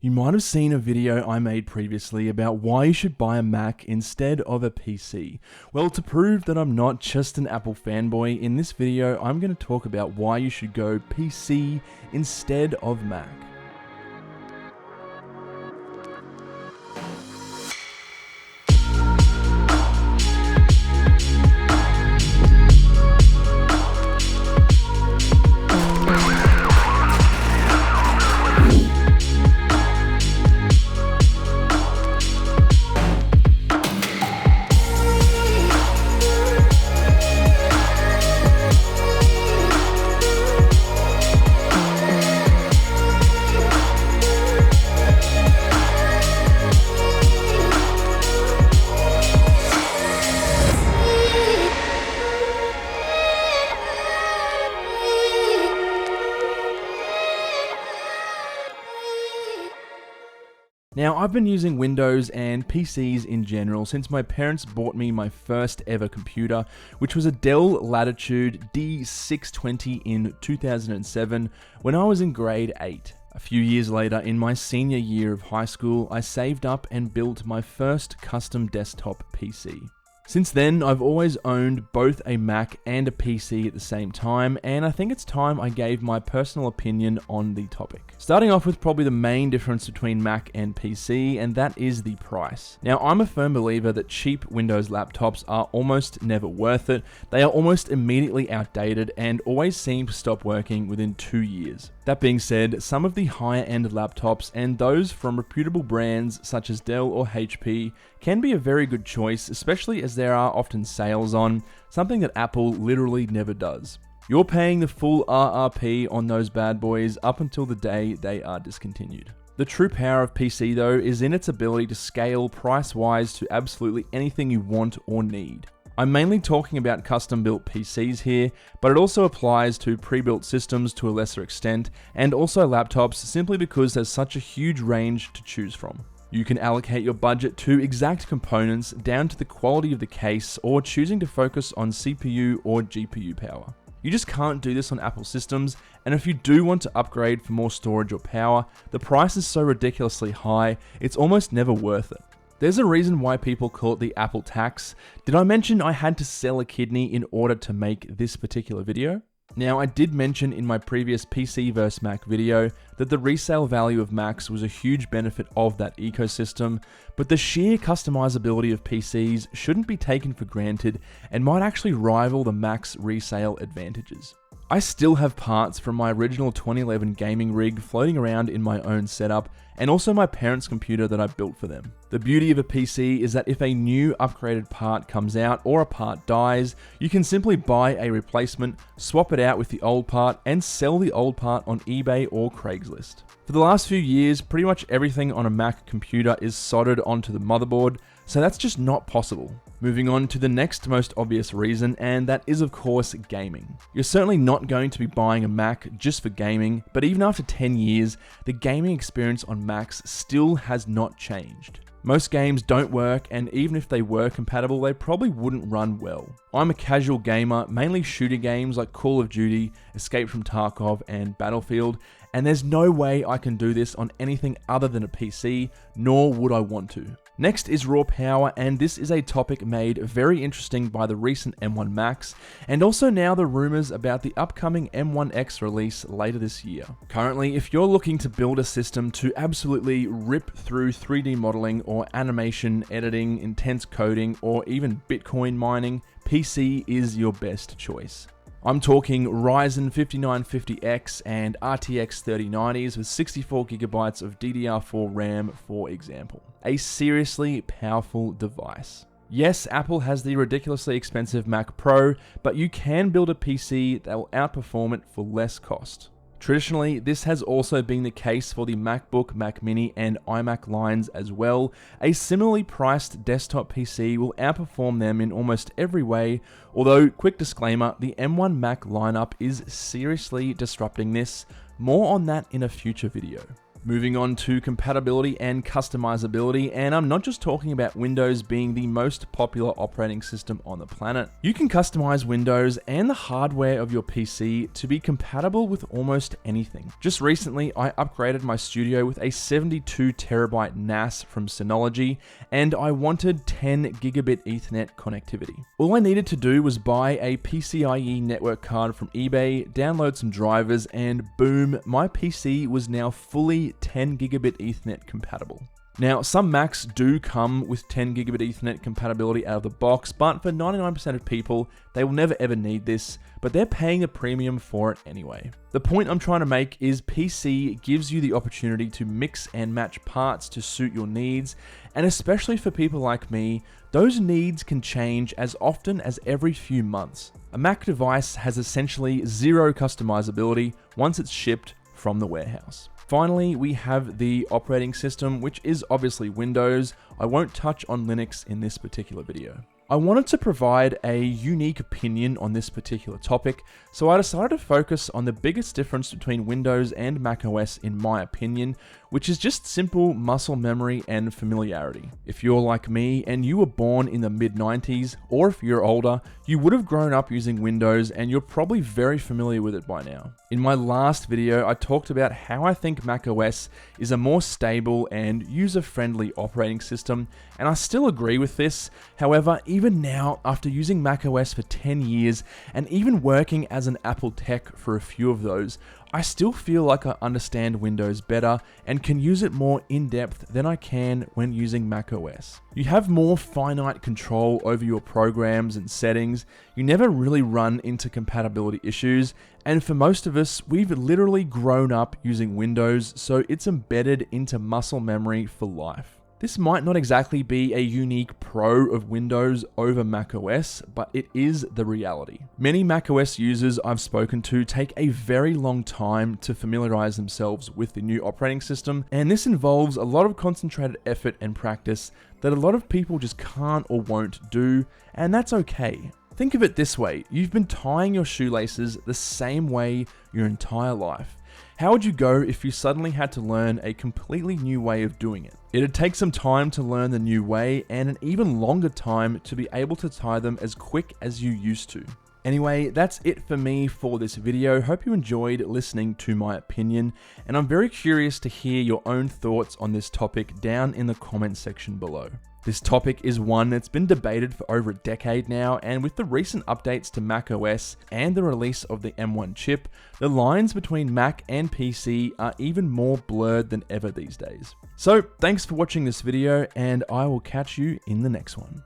You might have seen a video I made previously about why you should buy a Mac instead of a PC. Well, to prove that I'm not just an Apple fanboy, in this video I'm going to talk about why you should go PC instead of Mac. Now, I've been using Windows and PCs in general since my parents bought me my first ever computer, which was a Dell Latitude D620 in 2007 when I was in grade 8. A few years later, in my senior year of high school, I saved up and built my first custom desktop PC. Since then, I've always owned both a Mac and a PC at the same time, and I think it's time I gave my personal opinion on the topic. Starting off with probably the main difference between Mac and PC, and that is the price. Now, I'm a firm believer that cheap Windows laptops are almost never worth it. They are almost immediately outdated and always seem to stop working within 2 years. That being said, some of the higher end laptops and those from reputable brands such as Dell or HP can be a very good choice, especially as there are often sales on, something that Apple literally never does. You're paying the full RRP on those bad boys up until the day they are discontinued. The true power of PC though is in its ability to scale price-wise to absolutely anything you want or need. I'm mainly talking about custom-built PCs here, but it also applies to pre-built systems to a lesser extent, and also laptops simply because there's such a huge range to choose from. You can allocate your budget to exact components down to the quality of the case, or choosing to focus on CPU or GPU power. You just can't do this on Apple systems, and if you do want to upgrade for more storage or power, the price is so ridiculously high, it's almost never worth it. There's a reason why people call it the Apple tax. Did I mention I had to sell a kidney in order to make this particular video? Now, I did mention in my previous PC vs Mac video that the resale value of Macs was a huge benefit of that ecosystem, but the sheer customizability of PCs shouldn't be taken for granted and might actually rival the Mac's resale advantages. I still have parts from my original 2011 gaming rig floating around in my own setup, and also my parents' computer that I built for them. The beauty of a PC is that if a new upgraded part comes out or a part dies, you can simply buy a replacement, swap it out with the old part, and sell the old part on eBay or Craigslist. For the last few years, pretty much everything on a Mac computer is soldered onto the motherboard, so that's just not possible. Moving on to the next most obvious reason, and that is of course gaming. You're certainly not going to be buying a Mac just for gaming, but even after 10 years, the gaming experience on Macs still has not changed. Most games don't work, and even if they were compatible, they probably wouldn't run well. I'm a casual gamer, mainly shooter games like Call of Duty, Escape from Tarkov, and Battlefield, and there's no way I can do this on anything other than a PC, nor would I want to. Next is raw power, and this is a topic made very interesting by the recent M1 Max, and also now the rumors about the upcoming M1X release later this year. Currently, if you're looking to build a system to absolutely rip through 3D modeling or animation, editing, intense coding, or even Bitcoin mining, PC is your best choice. I'm talking Ryzen 5950X and RTX 3090s with 64GB of DDR4 RAM, for example. A seriously powerful device. Yes, Apple has the ridiculously expensive Mac Pro, but you can build a PC that will outperform it for less cost. Traditionally, this has also been the case for the MacBook, Mac Mini, and iMac lines as well. A similarly priced desktop PC will outperform them in almost every way, although, quick disclaimer, the M1 Mac lineup is seriously disrupting this. More on that in a future video. Moving on to compatibility and customizability, and I'm not just talking about Windows being the most popular operating system on the planet. You can customize Windows and the hardware of your PC to be compatible with almost anything. Just recently, I upgraded my studio with a 72 terabyte NAS from Synology, and I wanted 10 gigabit Ethernet connectivity. All I needed to do was buy a PCIe network card from eBay, download some drivers, and boom, my PC was now fully 10 gigabit Ethernet compatible. Now, some Macs do come with 10 gigabit Ethernet compatibility out of the box, but for 99% of people, they will never ever need this, but they're paying a premium for it anyway. The point I'm trying to make is PC gives you the opportunity to mix and match parts to suit your needs, and especially for people like me, those needs can change as often as every few months. A Mac device has essentially zero customizability once it's shipped from the warehouse. Finally, we have the operating system, which is obviously Windows. I won't touch on Linux in this particular video. I wanted to provide a unique opinion on this particular topic, so I decided to focus on the biggest difference between Windows and macOS in my opinion, which is just simple muscle memory and familiarity. If you're like me and you were born in the mid-90s, or if you're older, you would have grown up using Windows and you're probably very familiar with it by now. In my last video, I talked about how I think macOS is a more stable and user-friendly operating system, and I still agree with this. However, even now, after using macOS for 10 years and even working as an Apple tech for a few of those, I still feel like I understand Windows better and can use it more in depth than I can when using macOS. You have more finite control over your programs and settings, you never really run into compatibility issues, and for most of us, we've literally grown up using Windows, so it's embedded into muscle memory for life. This might not exactly be a unique pro of Windows over macOS, but it is the reality. Many macOS users I've spoken to take a very long time to familiarize themselves with the new operating system, and this involves a lot of concentrated effort and practice that a lot of people just can't or won't do, and that's okay. Think of it this way, you've been tying your shoelaces the same way your entire life. How would you go if you suddenly had to learn a completely new way of doing it? It'd take some time to learn the new way and an even longer time to be able to tie them as quick as you used to. Anyway, that's it for me for this video. Hope you enjoyed listening to my opinion, and I'm very curious to hear your own thoughts on this topic down in the comment section below. This topic is one that's been debated for over a decade now, and with the recent updates to macOS and the release of the M1 chip, the lines between Mac and PC are even more blurred than ever these days. So, thanks for watching this video, and I will catch you in the next one.